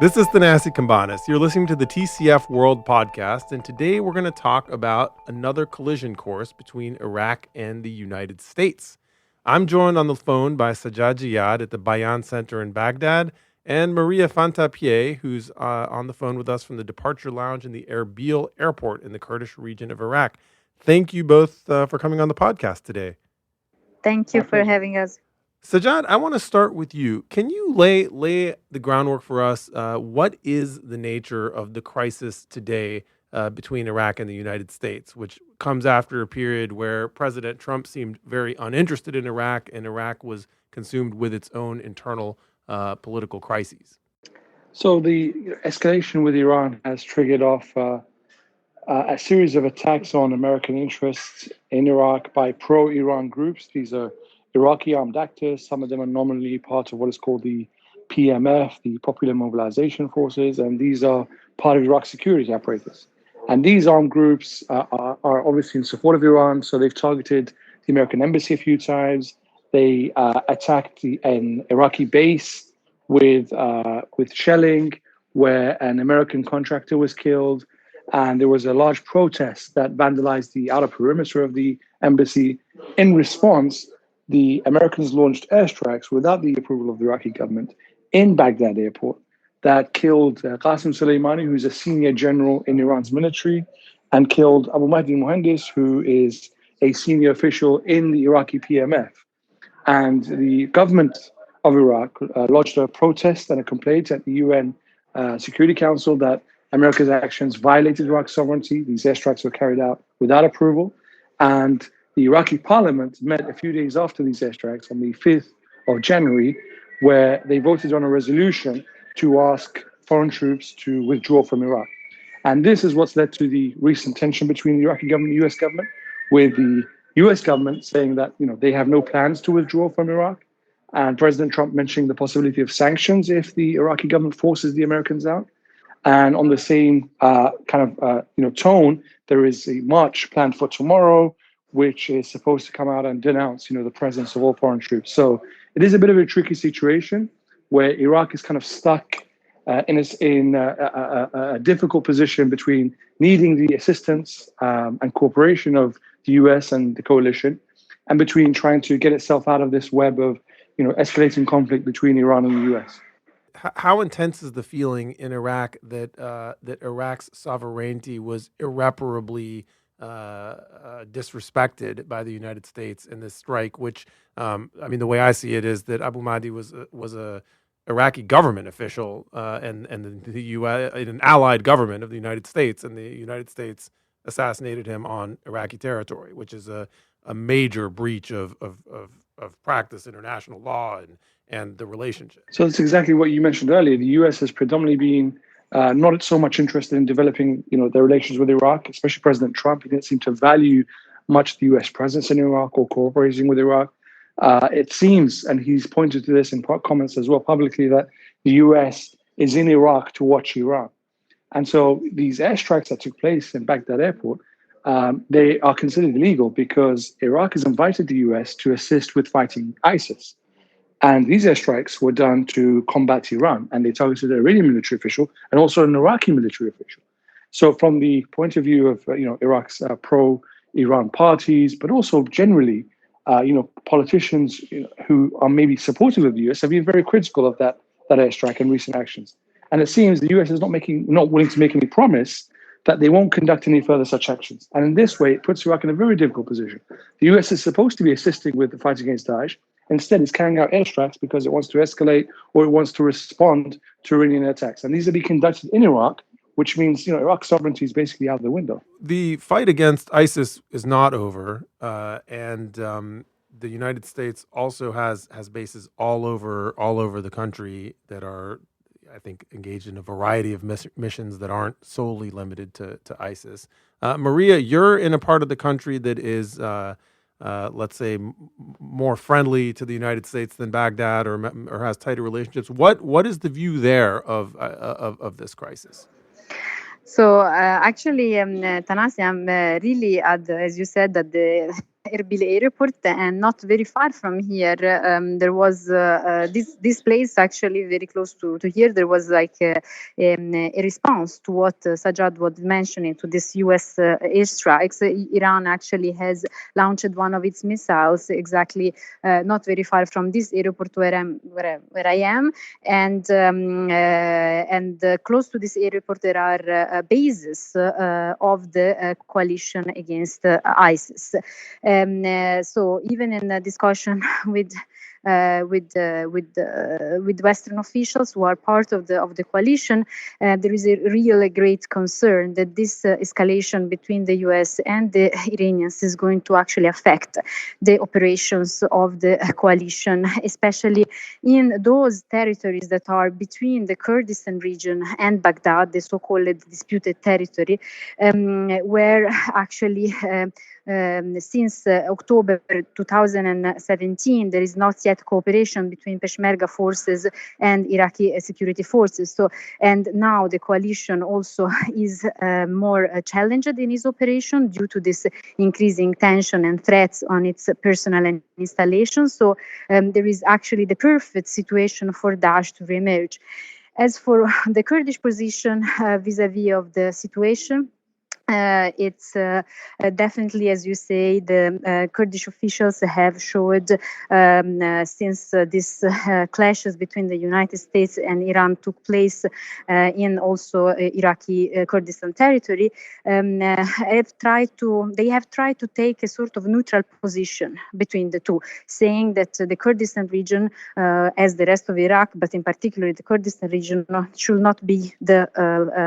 This is Thanassis Cambanis. You're listening to the TCF World Podcast, and today we're going to talk about another collision course between Iraq and the United States. I'm joined on the phone by Sajad Jiyad at the Bayan Center in Baghdad, and Maria Fantappie, who's on the phone with us from the departure lounge in the Erbil Airport in the Kurdish region of Iraq. Thank you both for coming on the podcast today. Thank you for having us. Sajad, I want to start with you. Can you lay the groundwork for us? What is the nature of the crisis today between Iraq and the United States, which comes after a period where President Trump seemed very uninterested in Iraq, and Iraq was consumed with its own internal political crises? So the escalation with Iran has triggered off a series of attacks on American interests in Iraq by pro-Iran groups. These are Iraqi armed actors. Some of them are nominally part of what is called the PMF, the Popular Mobilization Forces, and these are part of Iraq's security apparatus. And these armed groups are obviously in support of Iran, so they've targeted the American embassy a few times. They attacked an Iraqi base with shelling, where an American contractor was killed, and there was a large protest that vandalized the outer perimeter of the embassy. In response, the Americans launched airstrikes without the approval of the Iraqi government in Baghdad Airport that killed Qasem Soleimani, who's a senior general in Iran's military, and killed Abu Mahdi Mohandes, who is a senior official in the Iraqi PMF. And the government of Iraq lodged a protest and a complaint at the UN Security Council that America's actions violated Iraq's sovereignty. These airstrikes were carried out without approval. And the Iraqi parliament met a few days after these airstrikes on the 5th of January, where they voted on a resolution to ask foreign troops to withdraw from Iraq. And this is what's led to the recent tension between the Iraqi government and the US government, with the US government saying that they have no plans to withdraw from Iraq, and President Trump mentioning the possibility of sanctions if the Iraqi government forces the Americans out. And on the same tone, there is a march planned for tomorrow, which is supposed to come out and denounce, the presence of all foreign troops. So it is a bit of a tricky situation where Iraq is kind of stuck in a difficult position between needing the assistance and cooperation of the US and the coalition, and between trying to get itself out of this web of, escalating conflict between Iran and the US. How intense is the feeling in Iraq that Iraq's sovereignty was irreparably disrespected by the United States in this strike? Which, the way I see it is that Abu Mahdi was a Iraqi government official and the U.S. an allied government of the United States, and the United States assassinated him on Iraqi territory, which is a major breach of practice, international law, and the relationship. So that's exactly what you mentioned earlier. The U.S. has predominantly been not so much interested in developing, their relations with Iraq, especially President Trump. He didn't seem to value much the U.S. presence in Iraq or cooperating with Iraq. It seems, and he's pointed to this in comments as well publicly, that the U.S. is in Iraq to watch Iran. And so these airstrikes that took place in Baghdad Airport, they are considered illegal because Iraq has invited the U.S. to assist with fighting ISIS. And these airstrikes were done to combat Iran, and they targeted an Iranian military official and also an Iraqi military official. So from the point of view of Iraq's pro-Iran parties, but also generally, politicians who are maybe supportive of the US have been very critical of that airstrike and recent actions. And it seems the US is not willing to make any promise that they won't conduct any further such actions. And in this way, it puts Iraq in a very difficult position. The US is supposed to be assisting with the fight against Daesh. Instead, it's carrying out airstrikes because it wants to escalate or it wants to respond to Iranian attacks. And these are being conducted in Iraq, which means Iraq's sovereignty is basically out the window. The fight against ISIS is not over, and the United States also has bases all over the country that are, I think, engaged in a variety of missions that aren't solely limited to ISIS. Maria, you're in a part of the country that is, let's say, more friendly to the United States than Baghdad, or has tighter relationships. What is the view there of this crisis? So actually, Thanassi, I'm really, as you said, that Erbil Airport, and not very far from here, there was this place actually very close to here. There was like a response to what Sajad was mentioning, to this U.S. Airstrikes. Iran actually has launched one of its missiles exactly not very far from this airport where I am, and close to this airport there are bases of the coalition against ISIS. So even in a discussion with Western officials who are part of the coalition, there is a real great concern that this escalation between the US and the Iranians is going to actually affect the operations of the coalition, especially in those territories that are between the Kurdistan region and Baghdad, the so-called disputed territory, where actually since October 2017, there is not yet cooperation between Peshmerga forces and Iraqi security forces. So, and now the coalition also is more challenged in its operation due to this increasing tension and threats on its personnel and installations. So there is actually the perfect situation for Daesh to reemerge. As for the Kurdish position vis-a-vis of the situation, it's definitely, as you say, the Kurdish officials have showed since this clashes between the United States and Iran took place in also Iraqi Kurdistan territory, they have tried to take a sort of neutral position between the two, saying that the Kurdistan region, as the rest of Iraq, but in particular the Kurdistan region, should not be the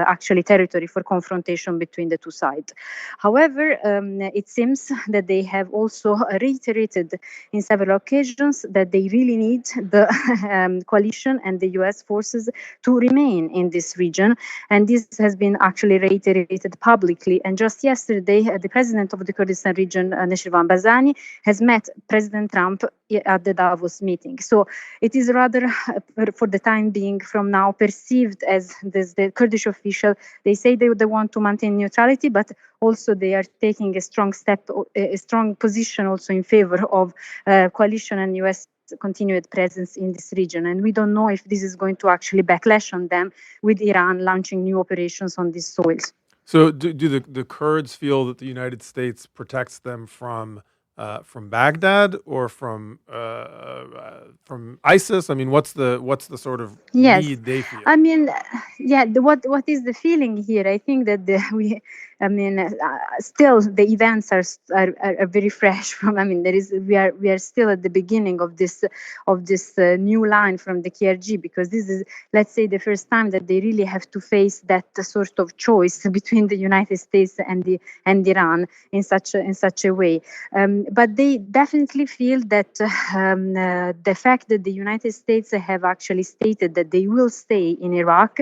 actually territory for confrontation between the two sides. However, it seems that they have also reiterated in several occasions that they really need the coalition and the US forces to remain in this region. And this has been actually reiterated publicly. And just yesterday, the president of the Kurdistan region, Neshirvan Barzani, has met President Trump at the Davos meeting. So it is rather, for the time being, from now, perceived as the Kurdish official. They say they want to maintain neutrality, but also they are taking a strong step, a strong position also in favor of coalition and US continued presence in this region. And we don't know if this is going to actually backlash on them with Iran launching new operations on these soils. So do the Kurds feel that the United States protects them from Baghdad or from ISIS? I mean, what's the sort of need they feel? I mean, what is the feeling here? I think that still the events are very fresh. We are still at the beginning of this new line from the KRG, because this is, let's say, the first time that they really have to face that sort of choice between the United States and Iran in such a way. But they definitely feel that the fact that the United States have actually stated that they will stay in Iraq,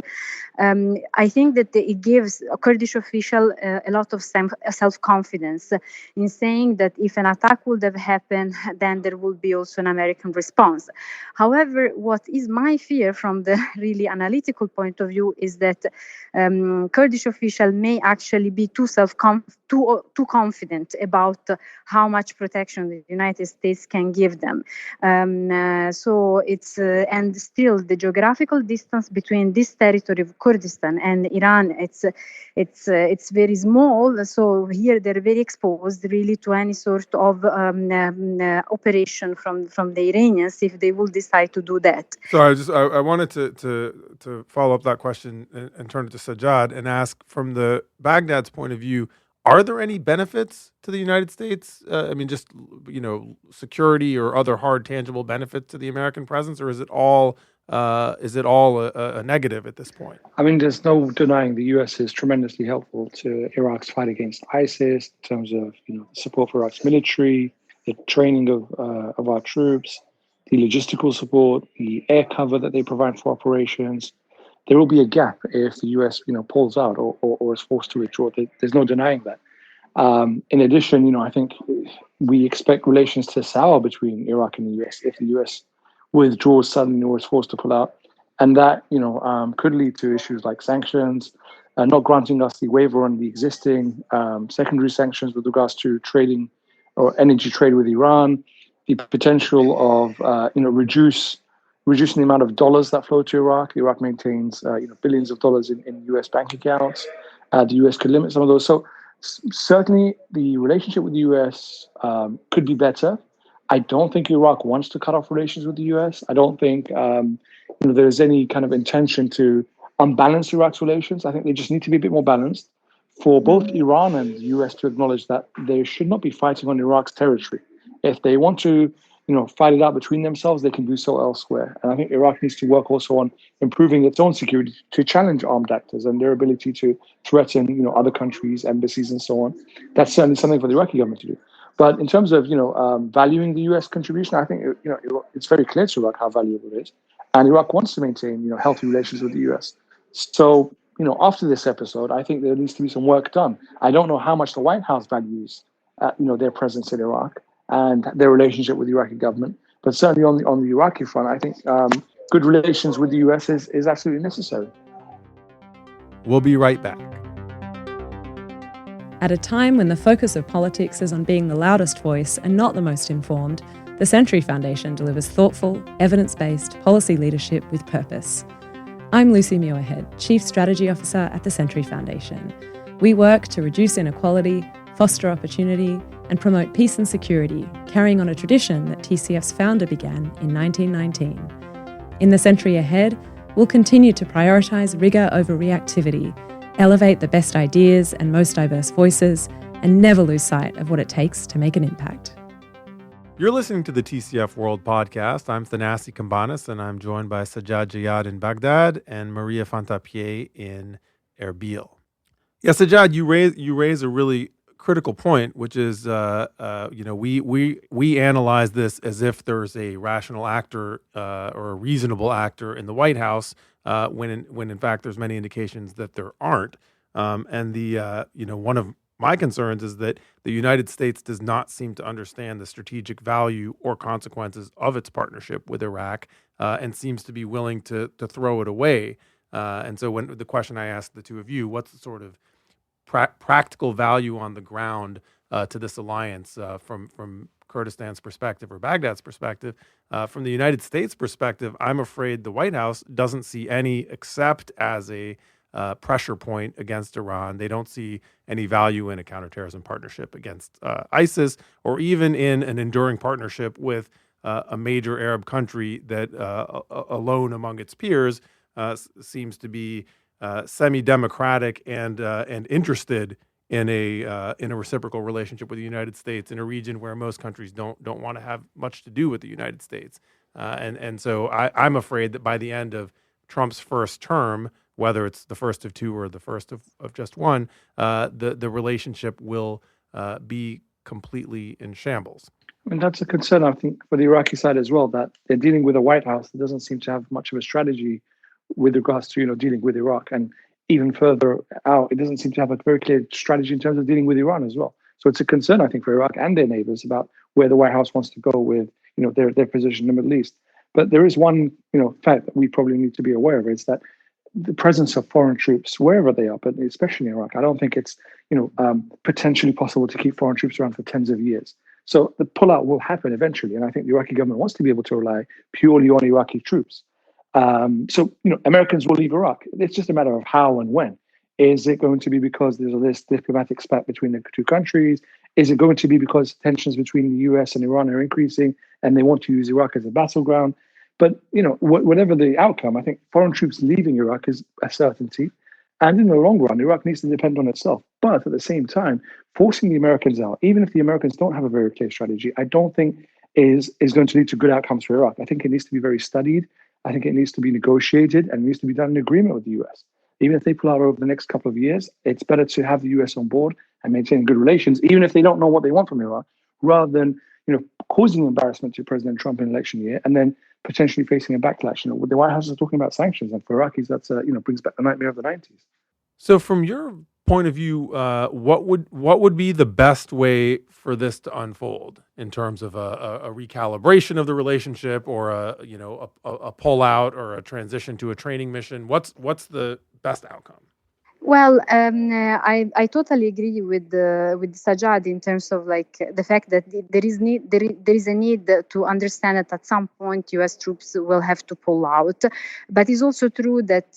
I think that it gives a Kurdish official a lot of self-confidence in saying that if an attack would have happened, then there will be also an American response. However, what is my fear from the really analytical point of view is that Kurdish officials may actually be too confident about how much protection the United States can give them. So it's and still the geographical distance between this territory of Kurdistan and Iran, it's very small. So here they're very exposed really to any sort of operation from the Iranians if they will decide to do that. So I wanted to follow up that question and turn it to Sajad and ask, from the Baghdad's point of view, are there any benefits to the United States? I mean, just, security or other hard, tangible benefits to the American presence, or is it all a negative at this point? I mean, there's no denying the U.S. is tremendously helpful to Iraq's fight against ISIS in terms of support for Iraq's military, the training of our troops, the logistical support, the air cover that they provide for operations. There will be a gap if the U.S. pulls out or is forced to withdraw. There's no denying that. In addition, I think we expect relations to sour between Iraq and the U.S. if the U.S. withdraws suddenly or is forced to pull out, and that could lead to issues like sanctions, not granting us the waiver on the existing secondary sanctions with regards to trading or energy trade with Iran, the potential of reducing the amount of dollars that flow to Iraq. Iraq maintains billions of dollars in U.S. bank accounts. The U.S. could limit some of those. So certainly the relationship with the U.S. Could be better. I don't think Iraq wants to cut off relations with the U.S. I don't think there's any kind of intention to unbalance Iraq's relations. I think they just need to be a bit more balanced for both Iran and the U.S. to acknowledge that they should not be fighting on Iraq's territory. If they want to fight it out between themselves, they can do so elsewhere. And I think Iraq needs to work also on improving its own security to challenge armed actors and their ability to threaten, other countries, embassies, and so on. That's certainly something for the Iraqi government to do. But in terms of, valuing the U.S. contribution, I think, it's very clear to Iraq how valuable it is. And Iraq wants to maintain, healthy relations with the U.S. So, after this episode, I think there needs to be some work done. I don't know how much the White House values, their presence in Iraq and their relationship with the Iraqi government. But certainly on the Iraqi front, I think good relations with the U.S. is absolutely necessary. We'll be right back. At a time when the focus of politics is on being the loudest voice and not the most informed, the Century Foundation delivers thoughtful, evidence-based policy leadership with purpose. I'm Lucy Muirhead, Chief Strategy Officer at the Century Foundation. We work to reduce inequality, foster opportunity, and promote peace and security, carrying on a tradition that TCF's founder began in 1919. In the century ahead, we'll continue to prioritise rigour over reactivity, elevate the best ideas and most diverse voices, and never lose sight of what it takes to make an impact. You're listening to the TCF World Podcast. I'm Thanassis Cambanis, and I'm joined by Sajad Jiyad in Baghdad and Maria Fantappie in Erbil. Yeah, Sajad, you raise a really critical point, which is, we analyze this as if there's a rational actor or a reasonable actor in the White House, when in fact there's many indications that there aren't. One of my concerns is that the United States does not seem to understand the strategic value or consequences of its partnership with Iraq, and seems to be willing to throw it away. And so when the question I asked the two of you, what's the sort of practical value on the ground to this alliance from Kurdistan's perspective or Baghdad's perspective? From the United States perspective, I'm afraid the White House doesn't see any except as a pressure point against Iran. They don't see any value in a counterterrorism partnership against ISIS, or even in an enduring partnership with a major Arab country that alone among its peers seems to be semi-democratic and interested in a reciprocal relationship with the United States in a region where most countries don't want to have much to do with the United States. And so I'm afraid that by the end of Trump's first term, whether it's the first of two or the first of just one, the relationship will be completely in shambles. And that's a concern, I think, for the Iraqi side as well, that they're dealing with a White House that doesn't seem to have much of a strategy with regards to, dealing with Iraq. And even further out, it doesn't seem to have a very clear strategy in terms of dealing with Iran as well. So it's a concern, I think, for Iraq and their neighbors about where the White House wants to go with, their position in the Middle East. But there is one, fact that we probably need to be aware of, is that the presence of foreign troops, wherever they are, but especially in Iraq, I don't think it's, potentially possible to keep foreign troops around for tens of years. So the pullout will happen eventually. And I think the Iraqi government wants to be able to rely purely on Iraqi troops. Americans will leave Iraq. It's just a matter of how and when. Is it going to be because there's this diplomatic spat between the two countries? Is it going to be because tensions between the US and Iran are increasing and they want to use Iraq as a battleground? But, whatever the outcome, I think foreign troops leaving Iraq is a certainty. And in the long run, Iraq needs to depend on itself. But at the same time, forcing the Americans out, even if the Americans don't have a very clear strategy, I don't think is going to lead to good outcomes for Iraq. I think it needs to be very studied. I think it needs to be negotiated and needs to be done in agreement with the US. Even if they pull out over the next couple of years, it's better to have the US on board and maintain good relations, even if they don't know what they want from Iraq, rather than causing embarrassment to President Trump in election year and then potentially facing a backlash. The White House is talking about sanctions, and for Iraqis, that's brings back the nightmare of the 90s. So, from your point of view, what would be the best way for this to unfold in terms of a recalibration of the relationship, or a pullout, or a transition to a training mission? What's the best outcome? Well, I totally agree with Sajad in terms of like the fact that there is a need to understand that at some point U.S. troops will have to pull out, but it's also true that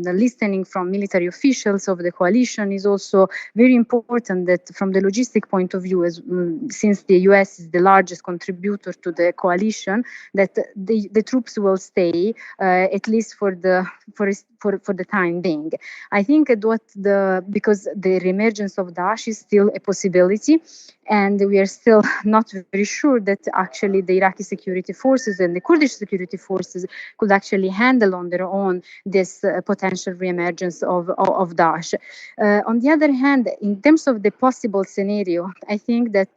listening from military officials of the coalition is also very important. That from the logistic point of view, since the U.S. is the largest contributor to the coalition, that the troops will stay at least for the time being. I think because the reemergence of Daesh is still a possibility, and we are still not very sure that actually the Iraqi security forces and the Kurdish security forces could actually handle on their own this potential reemergence of Daesh. On the other hand, in terms of the possible scenario, I think that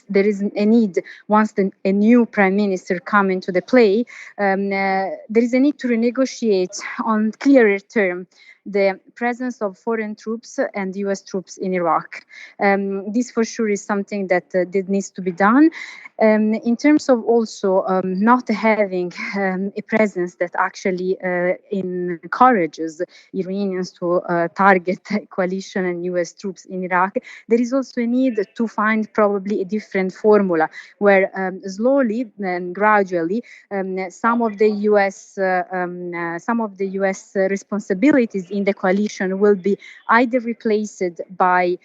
there is a need once a new prime minister come into the play. There is a need to renegotiate on clearer terms the presence of foreign troops and U.S. troops in Iraq. This for sure is something that needs to be done. In terms of also not having a presence that actually encourages Iranians to target coalition and U.S. troops in Iraq, there is also a need to find probably a different formula where slowly and gradually some of the U.S. Responsibilities in the coalition will be either replaced by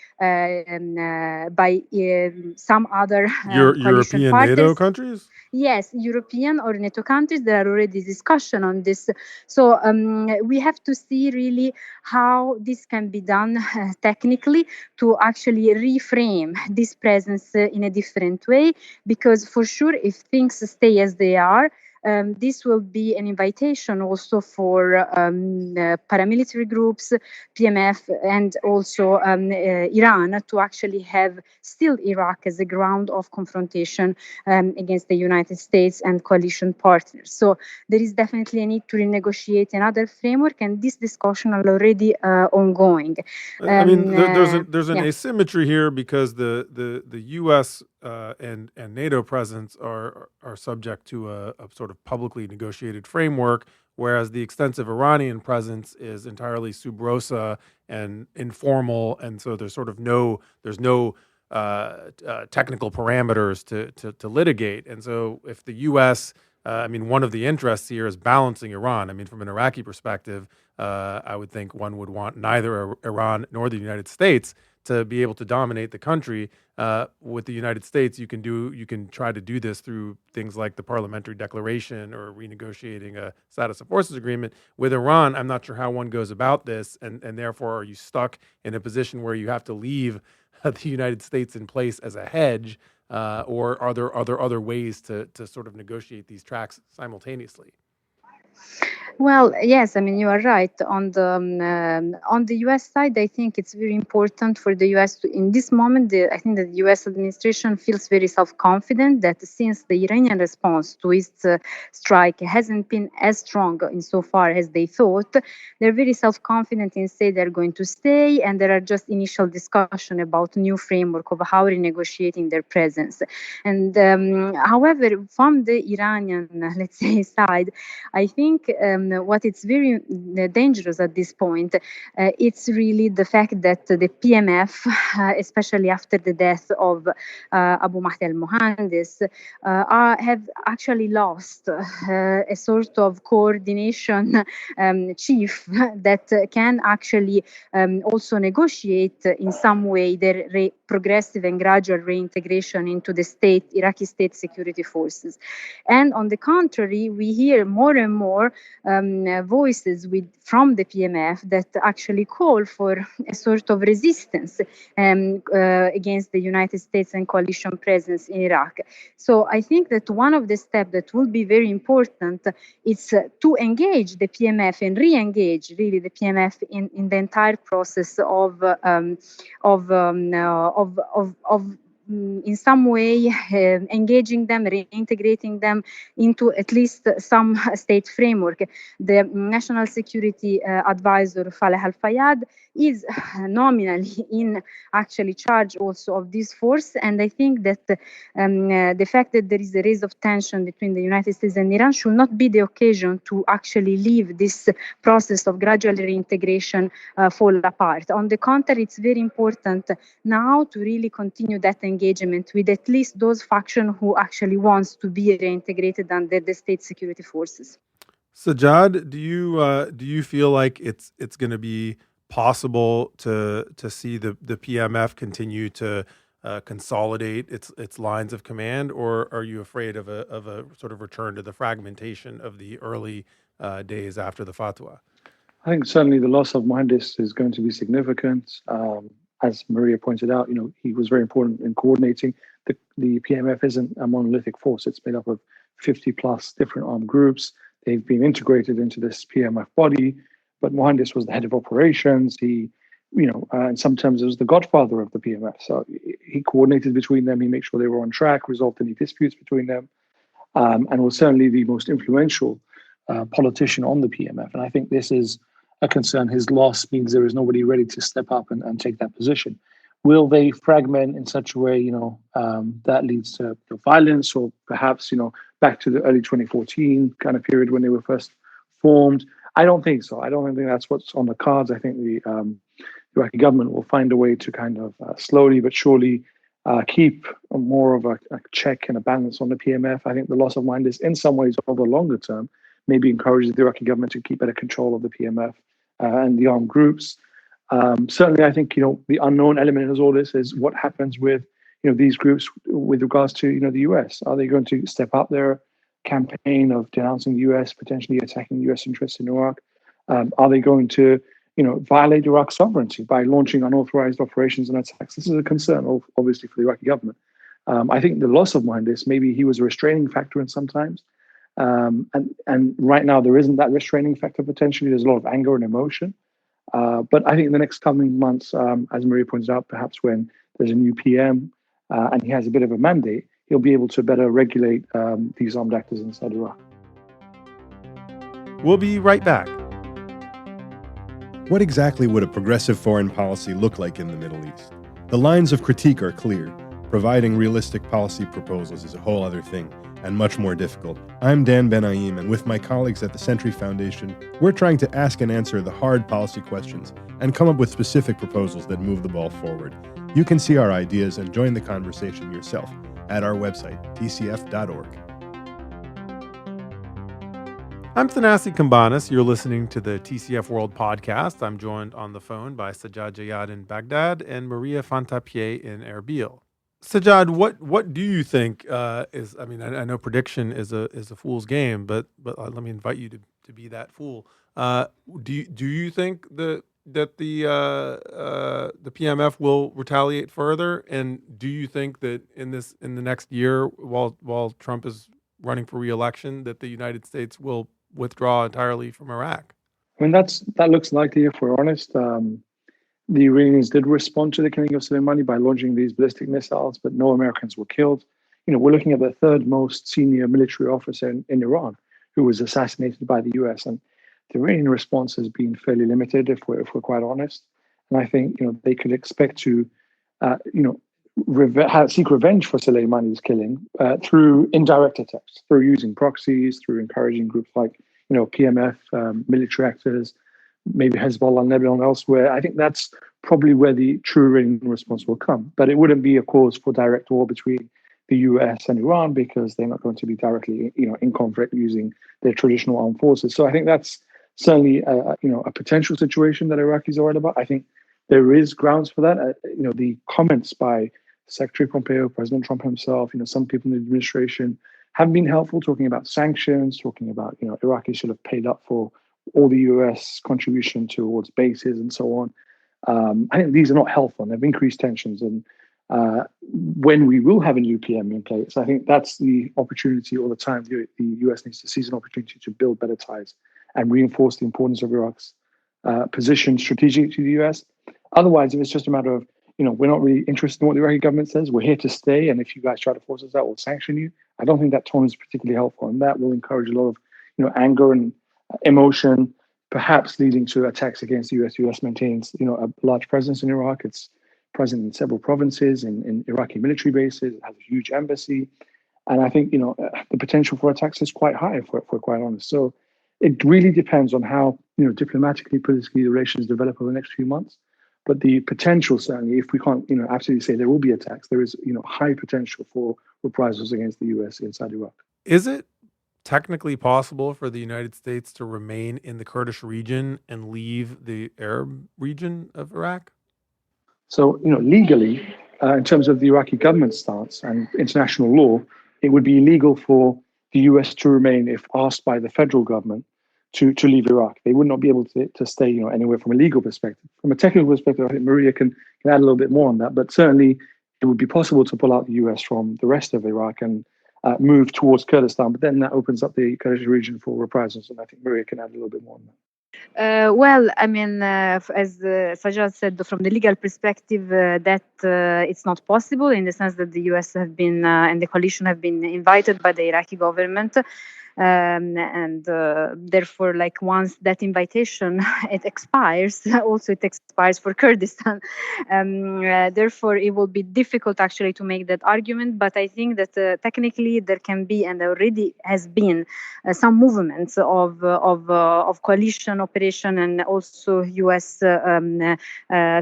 some other coalition European parties. NATO countries? Yes, European or NATO countries. There are already discussion on this. So we have to see really how this can be done technically to actually reframe this presence in a different way. Because for sure, if things stay as they are, this will be an invitation also for paramilitary groups, PMF, and also Iran to actually have still Iraq as a ground of confrontation against the United States and coalition partners. So there is definitely a need to renegotiate another framework, and this discussion are already ongoing. I mean, there's an asymmetry here because the U.S. And NATO presence are subject to a sort of publicly negotiated framework, whereas the extensive Iranian presence is entirely sub rosa and informal, and so there's no technical parameters to litigate. And so if the U.S. I mean, one of the interests here is balancing Iran. I mean, from an Iraqi perspective, I would think one would want neither Iran nor the United States to be able to dominate the country. With the United States, you can try to do this through things like the parliamentary declaration or renegotiating a status of forces agreement. With Iran, I'm not sure how one goes about this, and therefore are you stuck in a position where you have to leave the United States in place as a hedge, or are there other ways to sort of negotiate these tracks simultaneously? Well, yes, I mean, you are right. On the U.S. side, I think it's very important for the U.S. to, in this moment, I think that the U.S. administration feels very self-confident that since the Iranian response to its strike hasn't been as strong insofar as they thought, they're very self-confident in saying they're going to stay, and there are just initial discussion about new framework of how renegotiating their presence. And however, from the Iranian, let's say, side, I think what is very dangerous at this point, it's really the fact that the PMF, especially after the death of Abu Mahdi al-Mohandes, have actually lost a sort of coordination chief that can actually also negotiate in some way their progressive and gradual reintegration into the Iraqi state security forces. And on the contrary, we hear more and more voices from the PMF that actually call for a sort of resistance against the United States and coalition presence in Iraq. So I think that one of the steps that will be very important is to engage the PMF and re-engage really the PMF in the entire process of in some way engaging them, reintegrating them into at least some state framework. The National Security Advisor Faleh Al-Fayyad is nominally in actually charge also of this force, and I think that the fact that there is a rise of tension between the United States and Iran should not be the occasion to actually leave this process of gradual reintegration fall apart. On the contrary, it's very important now to really continue that engagement with at least those factions who actually wants to be reintegrated under the state security forces. Sajad, do you feel like it's going to be possible to see the PMF continue to consolidate its lines of command, or are you afraid of a sort of return to the fragmentation of the early days after the fatwa? I think certainly the loss of Mohandes is going to be significant. As Maria pointed out, he was very important in coordinating. The PMF isn't a monolithic force. It's made up of 50 plus different armed groups. They've been integrated into this PMF body, but Mohandes was the head of operations. He, in some terms, was the godfather of the PMF. So he coordinated between them. He made sure they were on track, resolved any disputes between them, and was certainly the most influential politician on the PMF. And I think this is a concern. His loss means there is nobody ready to step up and take that position. Will they fragment in such a way, that leads to violence, or perhaps, back to the early 2014 kind of period when they were first formed? I don't think so. I don't think that's what's on the cards. I think the Iraqi government will find a way to kind of slowly but surely keep more of a check and a balance on the PMF. I think the loss of Mohandes, in some ways, over the longer term, maybe encourages the Iraqi government to keep better control of the PMF and the armed groups. Certainly, I think the unknown element in all this is what happens with these groups with regards to the US. Are they going to step up their campaign of denouncing the US, potentially attacking US interests in Iraq? Are they going to violate Iraq's sovereignty by launching unauthorized operations and attacks? This is a concern, obviously, for the Iraqi government. I think the loss of Mohandes, maybe he was a restraining factor in some times. And right now there isn't that restraining factor potentially. There's a lot of anger and emotion. But I think in the next coming months, as Maria points out, perhaps when there's a new PM and he has a bit of a mandate, he'll be able to better regulate these armed actors inside Iraq. We'll be right back. What exactly would a progressive foreign policy look like in the Middle East? The lines of critique are clear. Providing realistic policy proposals is a whole other thing, and much more difficult. I'm Dan Benaim, and with my colleagues at the Century Foundation, we're trying to ask and answer the hard policy questions and come up with specific proposals that move the ball forward. You can see our ideas and join the conversation yourself at our website, tcf.org. I'm Thanassis Cambanis. You're listening to the TCF World Podcast. I'm joined on the phone by Sajad Jiyad in Baghdad and Maria Fantappie in Erbil. Sajad, what do you think is? I mean, I know prediction is a fool's game, but let me invite you to be that fool. Do you think that the PMF will retaliate further, and do you think that in the next year, while Trump is running for re-election, that the United States will withdraw entirely from Iraq? I mean, that looks likely, if we're honest. The Iranians did respond to the killing of Soleimani by launching these ballistic missiles, but no Americans were killed. We're looking at the third most senior military officer in Iran who was assassinated by the US, and the Iranian response has been fairly limited, if we're quite honest. And I think they could expect to seek revenge for Soleimani's killing through indirect attacks, through using proxies, through encouraging groups like PMF, military actors, maybe Hezbollah, Lebanon, elsewhere. I think that's probably where the true Iranian response will come. But it wouldn't be a cause for direct war between the US and Iran, because they're not going to be directly, in conflict using their traditional armed forces. So I think that's certainly, a potential situation that Iraqis are worried about. I think there is grounds for that. The comments by Secretary Pompeo, President Trump himself, some people in the administration have been helpful, talking about sanctions, talking about, Iraqis should have paid up for all the US contribution towards bases and so on. I think these are not helpful, and they've increased tensions. And when we will have a new PM in place, I think that's the opportunity all the time. The US needs to seize an opportunity to build better ties and reinforce the importance of Iraq's position strategically to the US. Otherwise, if it's just a matter of, we're not really interested in what the Iraqi government says. We're here to stay, and if you guys try to force us out, we'll sanction you. I don't think that tone is particularly helpful, and that will encourage a lot of anger and emotion, perhaps leading to attacks against the US. The US maintains a large presence in Iraq. It's present in several provinces, in Iraqi military bases. It has a huge embassy, and I think the potential for attacks is quite high, if we're quite honest. So it really depends on how diplomatically, politically, the relations develop over the next few months. But the potential, certainly, if we can't absolutely say there will be attacks, there is high potential for reprisals against the US inside Iraq. Is it technically possible for the United States to remain in the Kurdish region and leave the Arab region of Iraq? So, legally, in terms of the Iraqi government stance and international law, it would be illegal for the US to remain if asked by the federal government to leave Iraq. They would not be able to stay anywhere from a legal perspective. From a technical perspective, I think Maria can add a little bit more on that, but certainly it would be possible to pull out the US from the rest of Iraq and move towards Kurdistan, but then that opens up the Kurdish region for reprisals, and I think Maria can add a little bit more on that. Well, I mean, as Sajad said, from the legal perspective, that it's not possible in the sense that the US have been and the coalition have been invited by the Iraqi government. And therefore, like once that invitation it expires, also it expires for Kurdistan. Therefore, it will be difficult actually to make that argument. But I think that technically there can be, and there already has been, some movements of coalition operation and also U.S.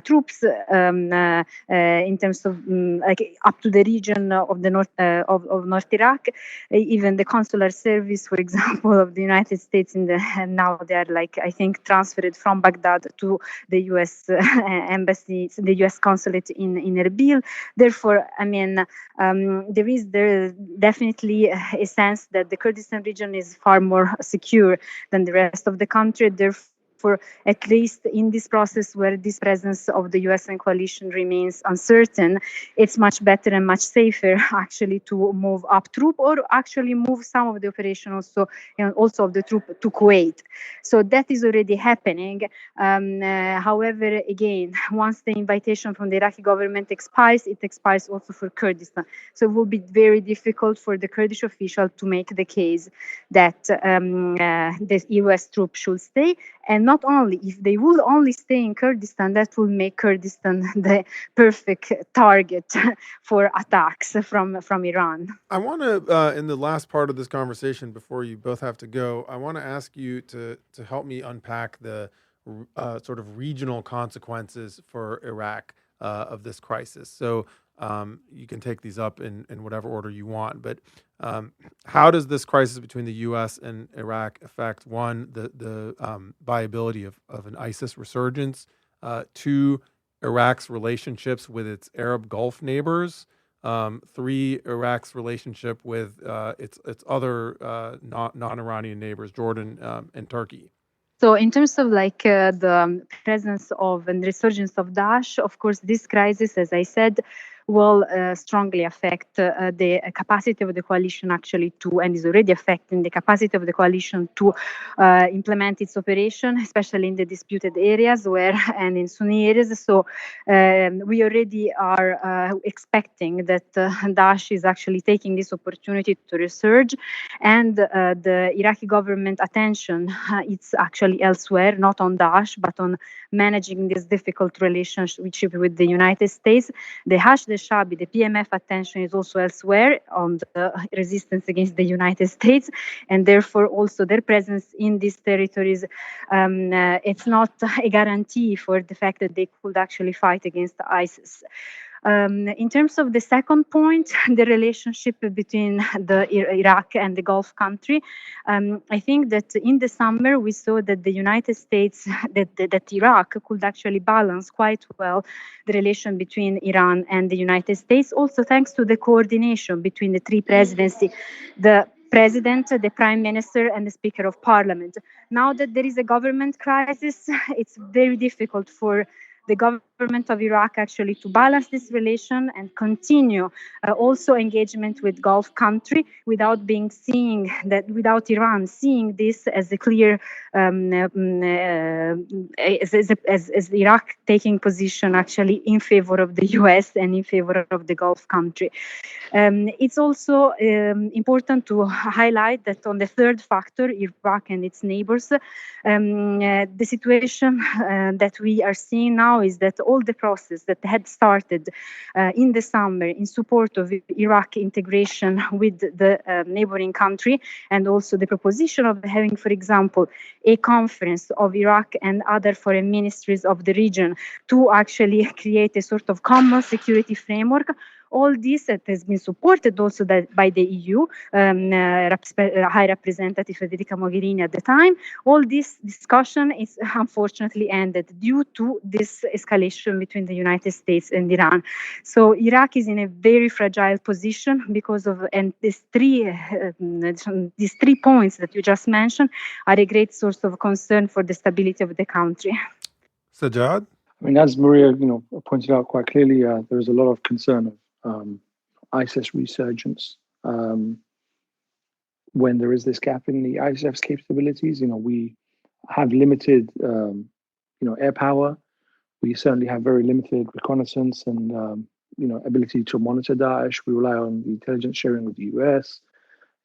troops in terms of like up to the region of the north of North Iraq. Even the consular service, for example, of the United States now they are like, I think, transferred from Baghdad to the U.S. embassy, the U.S. consulate in Erbil. Therefore, I mean, there is definitely a sense that the Kurdistan region is far more secure than the rest of the country. Therefore, at least in this process where this presence of the US and coalition remains uncertain, it's much better and much safer actually to move up troop or actually move some of the operation also of the troop to Kuwait. So that is already happening. However, again, once the invitation from the Iraqi government expires, it expires also for Kurdistan. So it will be very difficult for the Kurdish official to make the case that the US troops should stay. And not only, if they will only stay in Kurdistan, that will make Kurdistan the perfect target for attacks from Iran. I want to, in the last part of this conversation, before you both have to go, I want to ask you to help me unpack the sort of regional consequences for Iraq of this crisis. So you can take these up in whatever order you want, but how does this crisis between the U.S. and Iraq affect, one, the viability of an ISIS resurgence, two, Iraq's relationships with its Arab Gulf neighbors, three, Iraq's relationship with its other non-Iranian neighbors, Jordan and Turkey? So in terms of like the presence of and resurgence of Daesh, of course, this crisis, as I said, will strongly affect the capacity of the coalition actually to, and is already affecting the capacity of the coalition to implement its operation, especially in the disputed areas and in Sunni areas. So we already are expecting that Daesh is actually taking this opportunity to resurge, and the Iraqi government attention it's actually elsewhere, not on Daesh, but on managing this difficult relationship with the United States. The Shabi, the PMF attention is also elsewhere on the resistance against the United States, and therefore also their presence in these territories, it's not a guarantee for the fact that they could actually fight against ISIS. In terms of the second point, the relationship between Iraq and the Gulf country, I think that in the summer we saw that the United States, that Iraq could actually balance quite well the relation between Iran and the United States, also thanks to the coordination between the three presidencies, the President, the Prime Minister, and the Speaker of Parliament. Now that there is a government crisis, it's very difficult for the government government of Iraq actually to balance this relation and continue also engagement with Gulf country without without Iran seeing this as a clear as Iraq taking position actually in favor of the US and in favor of the Gulf country. It's also important to highlight that on the third factor, Iraq and its neighbors, the situation that we are seeing now is that all the process that had started in the summer in support of Iraq integration with the neighboring country, and also the proposition of having, for example, a conference of Iraq and other foreign ministries of the region to actually create a sort of common security framework. All this has been supported also by the EU, High Representative Federica Mogherini at the time. All this discussion is unfortunately ended due to this escalation between the United States and Iran. So Iraq is in a very fragile position because of, and these three points that you just mentioned are a great source of concern for the stability of the country. Sajad? I mean, as Maria, pointed out quite clearly, there's a lot of concern of ISIS resurgence. When there is this gap in the ISF's capabilities, we have limited, air power. We certainly have very limited reconnaissance and, ability to monitor Daesh. We rely on the intelligence sharing with the US.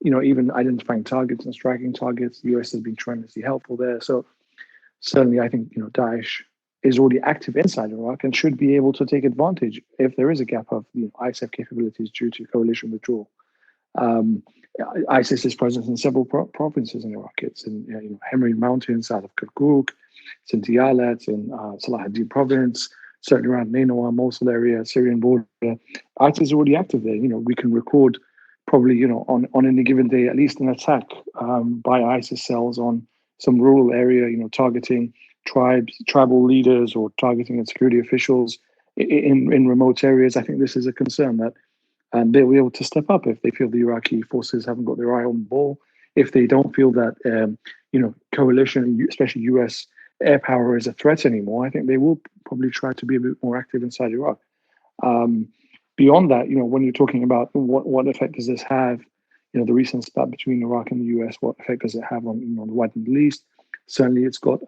Even identifying targets and striking targets, the US has been tremendously helpful there. So certainly, I think, Daesh is already active inside Iraq and should be able to take advantage if there is a gap of ISAF capabilities due to coalition withdrawal. ISIS is present in several provinces in Iraq. It's in Hemrin Mountains, south of Kirkuk. It's in Diyala, it's in Salahuddin province, certainly around Nainawa, Mosul area, Syrian border. ISIS is already active there. We can record probably, on any given day, at least an attack by ISIS cells on some rural area, targeting tribal leaders or targeting security officials in remote areas. I think this is a concern that they'll be able to step up if they feel the Iraqi forces haven't got their eye on the ball. If they don't feel that, coalition, especially US air power is a threat anymore, I think they will probably try to be a bit more active inside Iraq. Beyond that, when you're talking about what effect does this have, the recent spat between Iraq and the US, what effect does it have on the wider Middle East? Certainly, it's got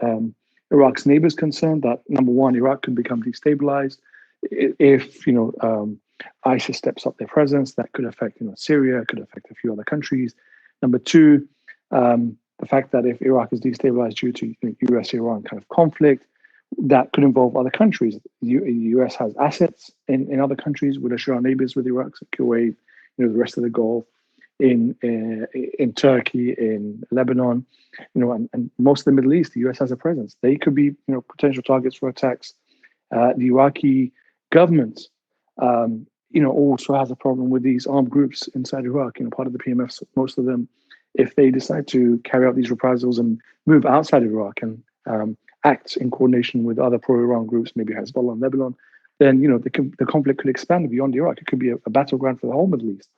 Iraq's neighbors concerned that, number one, Iraq could become destabilized. If, ISIS steps up their presence, that could affect, Syria, could affect a few other countries. Number two, the fact that if Iraq is destabilized due to US-Iran kind of conflict, that could involve other countries. The US has assets in other countries with our neighbors with Iraq, so Kuwait, the rest of the Gulf, in Turkey, in Lebanon, and most of the Middle East, the US has a presence. They could be, potential targets for attacks. The Iraqi government, also has a problem with these armed groups inside Iraq. Part of the PMF, most of them, if they decide to carry out these reprisals and move outside Iraq and act in coordination with other pro-Iran groups, maybe Hezbollah in Lebanon, then the conflict could expand beyond Iraq. It could be a battleground for the whole Middle East.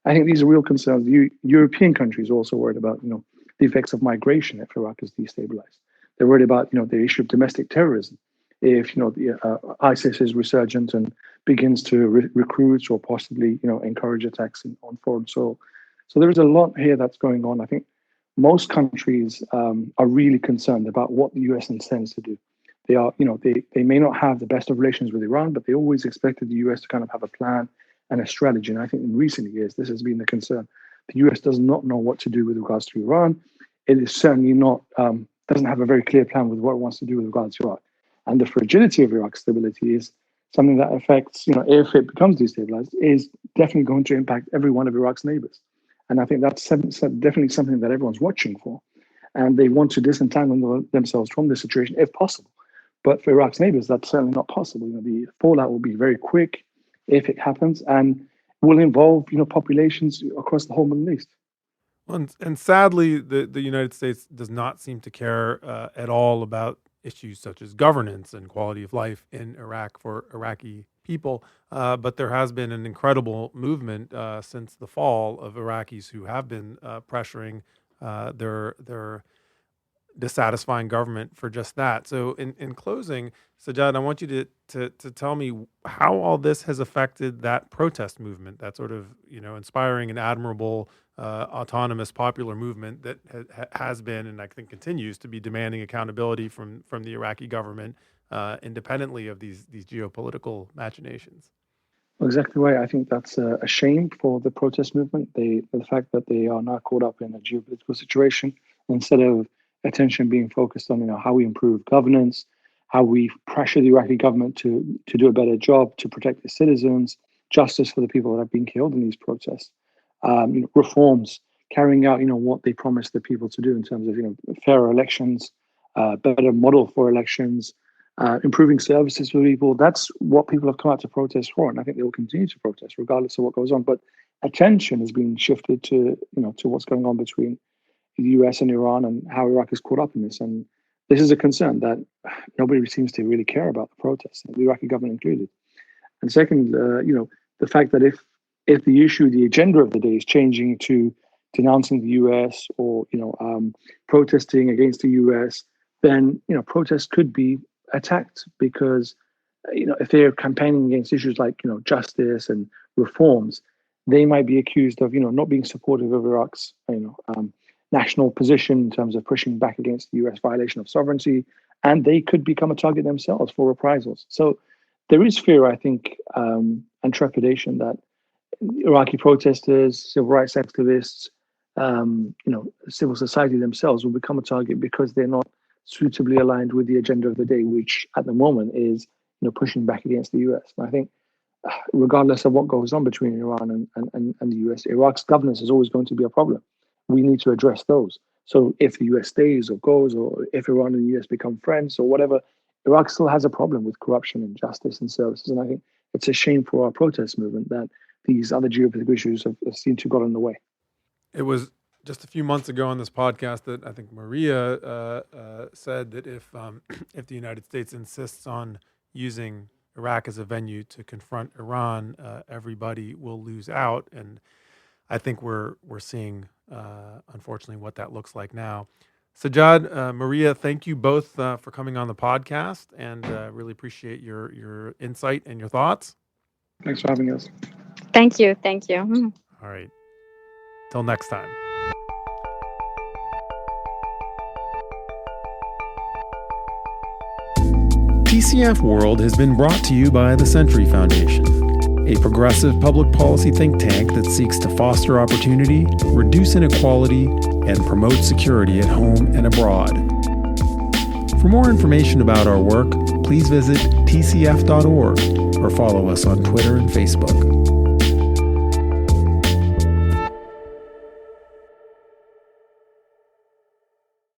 I think these are real concerns. The European countries are also worried about the effects of migration if Iraq is destabilized. They're worried about the issue of domestic terrorism. If ISIS is resurgent and begins to recruit or possibly encourage attacks on foreign soil. So there is a lot here that's going on. I think most countries are really concerned about what the US intends to do. They are, they may not have the best of relations with Iran, but they always expected the US to kind of have a plan and a strategy. And I think in recent years, this has been the concern. The US does not know what to do with regards to Iran. It is certainly not, doesn't have a very clear plan with what it wants to do with regards to Iraq. And the fragility of Iraq's stability is something that affects, if it becomes destabilized, is definitely going to impact every one of Iraq's neighbors. And I think that's definitely something that everyone's watching for. And they want to disentangle themselves from this situation if possible. But for Iraq's neighbors, that's certainly not possible. The fallout will be very quick if it happens and will involve, populations across the whole Middle East. And sadly, the United States does not seem to care at all about issues such as governance and quality of life in Iraq for Iraqi people. But there has been an incredible movement since the fall of Iraqis who have been pressuring their dissatisfying government for just that. So in closing, Sajad, I want you to tell me how all this has affected that protest movement, that sort of, inspiring and admirable autonomous popular movement that has been, and I think continues to be, demanding accountability from the Iraqi government, independently of these geopolitical machinations. Exactly right. I think that's a shame for the protest movement. The fact that they are now caught up in a geopolitical situation, instead of attention being focused on how we improve governance, how we pressure the Iraqi government to do a better job to protect the citizens, justice for the people that have been killed in these protests, reforms, carrying out what they promised the people to do in terms of fairer elections, better model for elections, improving services for people. That's what people have come out to protest for, and I think they will continue to protest regardless of what goes on. But attention is being shifted to to what's going on between the US and Iran and how Iraq is caught up in this. And this is a concern that nobody seems to really care about the protests, the Iraqi government included. And second, the fact that if the issue, the agenda of the day is changing to denouncing the US or protesting against the US, then protests could be attacked, because if they're campaigning against issues like justice and reforms, they might be accused of not being supportive of Iraq's national position in terms of pushing back against the US violation of sovereignty, and they could become a target themselves for reprisals. So there is fear, I think, and trepidation that Iraqi protesters, civil rights activists, civil society themselves will become a target because they're not suitably aligned with the agenda of the day, which at the moment is pushing back against the US. And I think regardless of what goes on between Iran and the US, Iraq's governance is always going to be a problem. We need to address those. So if the US stays or goes, or if Iran and the US become friends or whatever, Iraq still has a problem with corruption and justice and services. And I think it's a shame for our protest movement that these other geopolitical issues have seemed to have got in the way. It was just a few months ago on this podcast that I think Maria said that if the United States insists on using Iraq as a venue to confront Iran, everybody will lose out. And I think we're seeing, unfortunately, what that looks like now. Sajad, Maria, thank you both for coming on the podcast, and really appreciate your insight and your thoughts. Thanks for having us. Thank you. Thank you. All right. Till next time. PCF World has been brought to you by the Century Foundation, a progressive public policy think tank that seeks to foster opportunity, reduce inequality, and promote security at home and abroad. For more information about our work, please visit tcf.org or follow us on Twitter and Facebook.